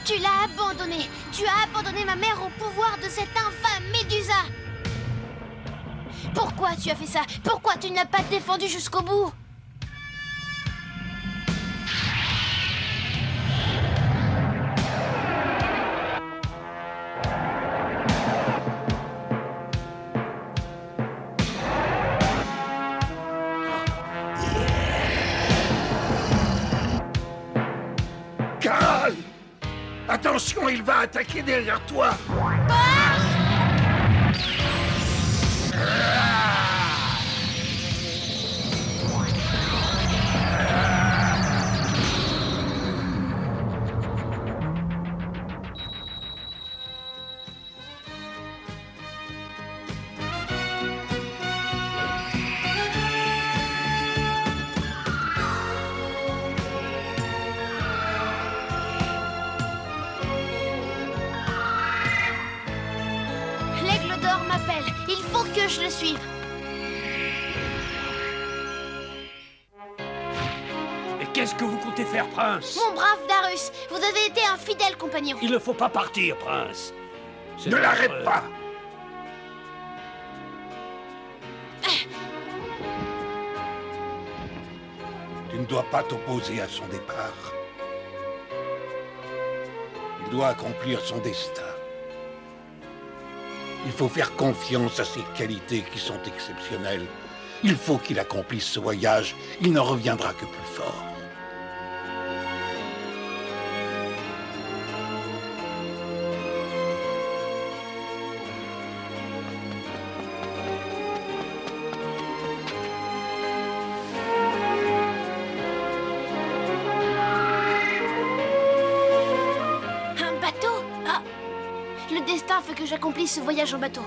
Tu l'as abandonné. Tu as abandonné ma mère au pouvoir de cette infâme Médusa. Pourquoi tu as fait ça? Pourquoi tu ne l'as pas défendue jusqu'au bout? Caral! Attention, il va attaquer derrière toi! L'aigle d'or m'appelle. Il faut que je le suive. Et qu'est-ce que vous comptez faire, Prince? Mon brave Darus, vous avez été un fidèle compagnon. Il ne faut pas partir, Prince. Ne l'arrête pas! Tu ne dois pas t'opposer à son départ. Il doit accomplir son destin. Il faut faire confiance à ses qualités qui sont exceptionnelles. Il faut qu'il accomplisse ce voyage. Il n'en reviendra que plus fort. Un bateau? Ah. Le destin fait que j'accomplisse ce voyage en bateau.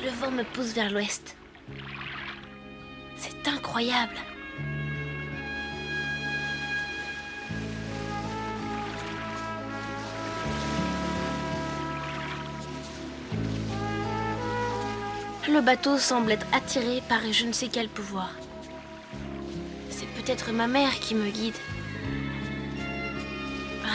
Le vent me pousse vers l'ouest. C'est incroyable. Le bateau semble être attiré par je ne sais quel pouvoir. C'est peut-être ma mère qui me guide. Ah.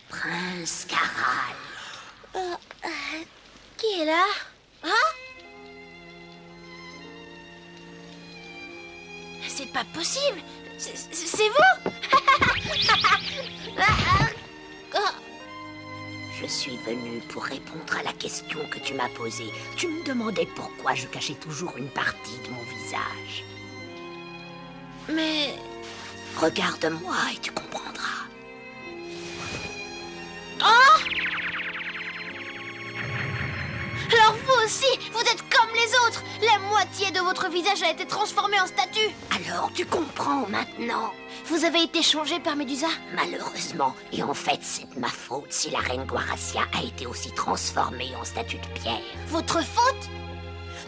Prince Caral. Qui est là? Hein? C'est pas possible. C'est vous? Je suis venue pour répondre à la question que tu m'as posée. Tu me demandais pourquoi je cachais toujours une partie de mon visage. Mais... Regarde-moi et tu comprendras. Alors vous aussi, vous êtes comme les autres. La moitié de votre visage a été transformée en statue. Alors tu comprends maintenant? Vous avez été changé par Médusa? Malheureusement, et en fait c'est de ma faute si la reine Guaracia a été aussi transformée en statue de pierre. Votre faute?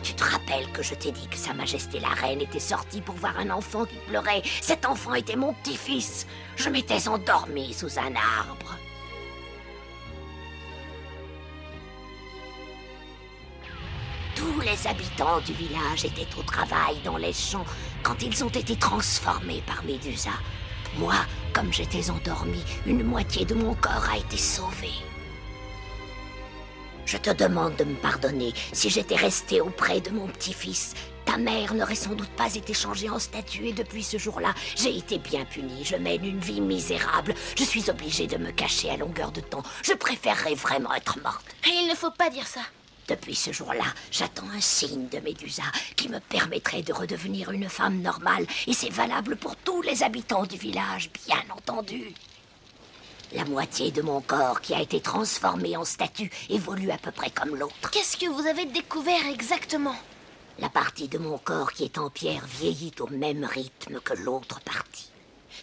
Tu te rappelles que je t'ai dit que Sa Majesté la Reine était sortie pour voir un enfant qui pleurait? Cet enfant était mon petit-fils. Je m'étais endormie sous un arbre. Tous les habitants du village étaient au travail dans les champs quand ils ont été transformés par Médusa. Moi, comme j'étais endormie, une moitié de mon corps a été sauvée. Je te demande de me pardonner si j'étais restée auprès de mon petit-fils. Ta Ta mère n'aurait sans doute pas été changée en statue et depuis ce jour-là, j'ai été bien punie. Je mène une vie misérable. Je suis obligée de me cacher à longueur de temps. Je préférerais vraiment être morte. Et il ne faut pas dire ça. Depuis ce jour-là, j'attends un signe de Médusa qui me permettrait de redevenir une femme normale. Et c'est valable pour tous les habitants du village, bien entendu. La moitié de mon corps qui a été transformé en statue évolue à peu près comme l'autre. Qu'est-ce que vous avez découvert exactement? La partie de mon corps qui est en pierre vieillit au même rythme que l'autre partie.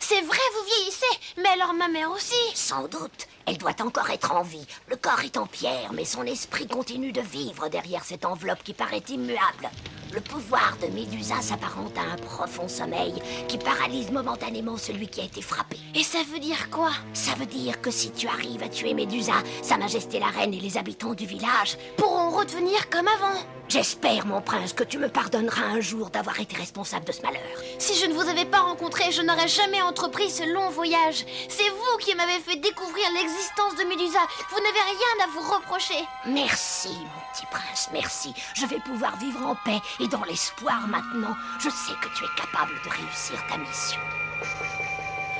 C'est vrai, vous vieillissez, mais alors ma mère aussi. Sans doute, elle doit encore être en vie. Le corps est en pierre, mais son esprit continue de vivre derrière cette enveloppe qui paraît immuable. Le pouvoir de Médusa s'apparente à un profond sommeil qui paralyse momentanément celui qui a été frappé. Et ça veut dire quoi? Ça veut dire que si tu arrives à tuer Médusa, Sa Majesté la Reine et les habitants du village pourront redevenir comme avant. J'espère, mon prince, que tu me pardonneras un jour d'avoir été responsable de ce malheur. Si je ne vous avais pas rencontré, je n'aurais jamais entrepris ce long voyage. C'est vous qui m'avez fait découvrir l'existence de Médusa. Vous n'avez rien à vous reprocher. Merci, mon petit prince, merci. Je vais pouvoir vivre en paix et dans l'espoir maintenant. Je sais que tu es capable de réussir ta mission.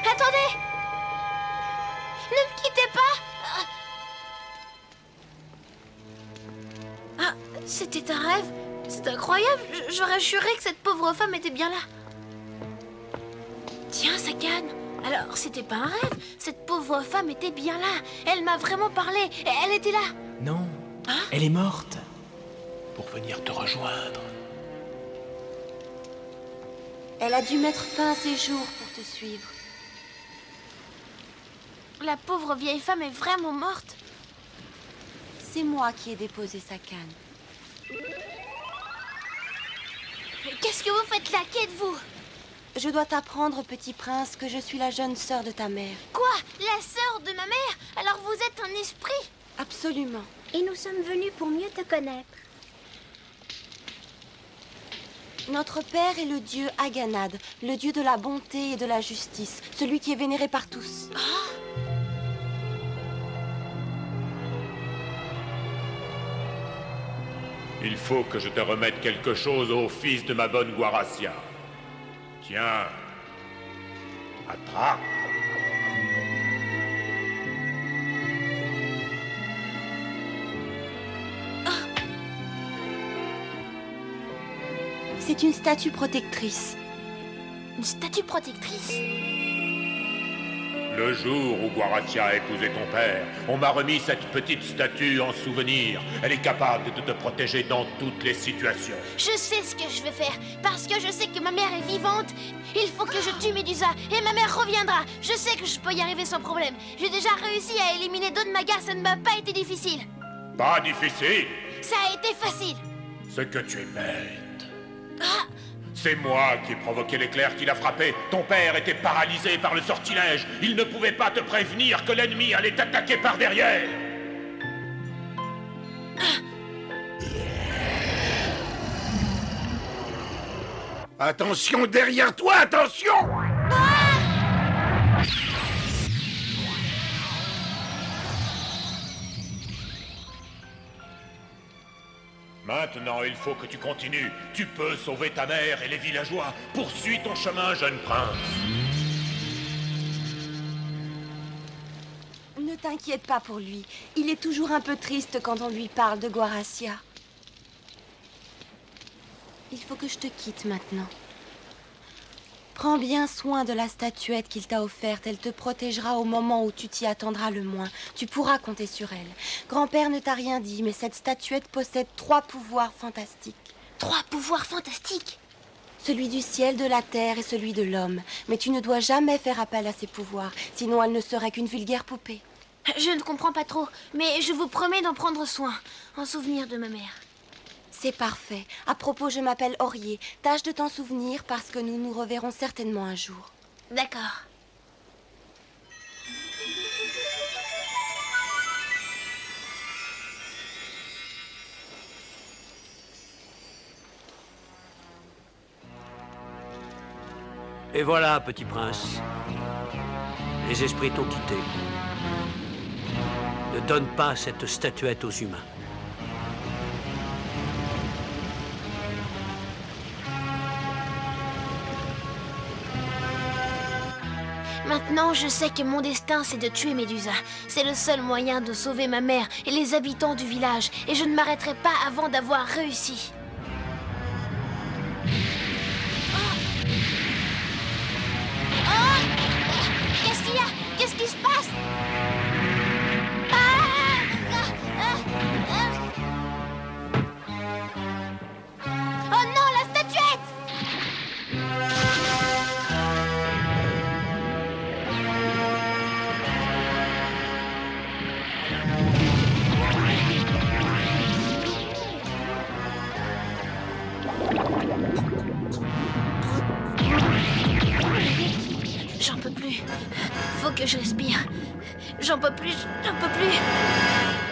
Attendez! Ne me quittez pas! Ah, c'était un rêve? C'est incroyable. J'aurais juré que cette pauvre femme était bien là. Tiens, sa canne. Alors, c'était pas un rêve. Cette pauvre femme était bien là. Elle m'a vraiment parlé. Elle était là. Non, Hein? elle est morte. Pour venir te rejoindre. Elle a dû mettre fin à ses jours pour te suivre. La pauvre vieille femme est vraiment morte. C'est moi qui ai déposé sa canne. Mais qu'est-ce que vous faites là? Qui êtes-vous? Je dois t'apprendre, petit prince, que je suis la jeune sœur de ta mère. Quoi? La sœur de ma mère? Alors vous êtes un esprit? Absolument. Et nous sommes venus pour mieux te connaître. Notre père est le dieu Aganad, le dieu de la bonté et de la justice, celui qui est vénéré par tous. Il faut que je te remette quelque chose au fils de ma bonne Guaracia. Tiens, attrape. C'est une statue protectrice. Une statue protectrice? Le jour où Guaracia a épousé ton père, on m'a remis cette petite statue en souvenir. Elle est capable de te protéger dans toutes les situations. Je sais ce que je vais faire, parce que je sais que ma mère est vivante. Il faut que je tue Médusa, et ma mère reviendra. Je sais que je peux y arriver sans problème. J'ai déjà réussi à éliminer Don Maga, ça ne m'a pas été difficile. Pas difficile. Ça a été facile. Ce que tu es bête. C'est moi qui ai provoqué l'éclair qui l'a frappé. Ton père était paralysé par le sortilège. Il ne pouvait pas te prévenir que l'ennemi allait t'attaquer par derrière. Attention derrière toi, attention! Maintenant, il faut que tu continues. Tu peux sauver ta mère et les villageois. Poursuis ton chemin, jeune prince. Ne t'inquiète pas pour lui. Il est toujours un peu triste quand on lui parle de Guaracia. Il faut que je te quitte maintenant. Prends bien soin de la statuette qu'il t'a offerte. Elle te protégera au moment où tu t'y attendras le moins. Tu pourras compter sur elle. Grand-père ne t'a rien dit, mais cette statuette possède 3 pouvoirs fantastiques. 3 pouvoirs fantastiques? Celui du ciel, de la terre et celui de l'homme. Mais tu ne dois jamais faire appel à ces pouvoirs, sinon elle ne serait qu'une vulgaire poupée. Je ne comprends pas trop, mais je vous promets d'en prendre soin, en souvenir de ma mère. C'est parfait. À propos, je m'appelle Aurier. Tâche de t'en souvenir parce que nous nous reverrons certainement un jour. D'accord. Et voilà, petit prince. Les esprits t'ont quitté. Ne donne pas cette statuette aux humains. Maintenant, je sais que mon destin, c'est de tuer Médusa. C'est le seul moyen de sauver ma mère et les habitants du village. Et je ne m'arrêterai pas avant d'avoir réussi. Qu'est-ce qu'il y a? Qu'est-ce qui se passe? Oh non, la statuette! J'en peux plus. Faut que je respire. J'en peux plus, j'en peux plus.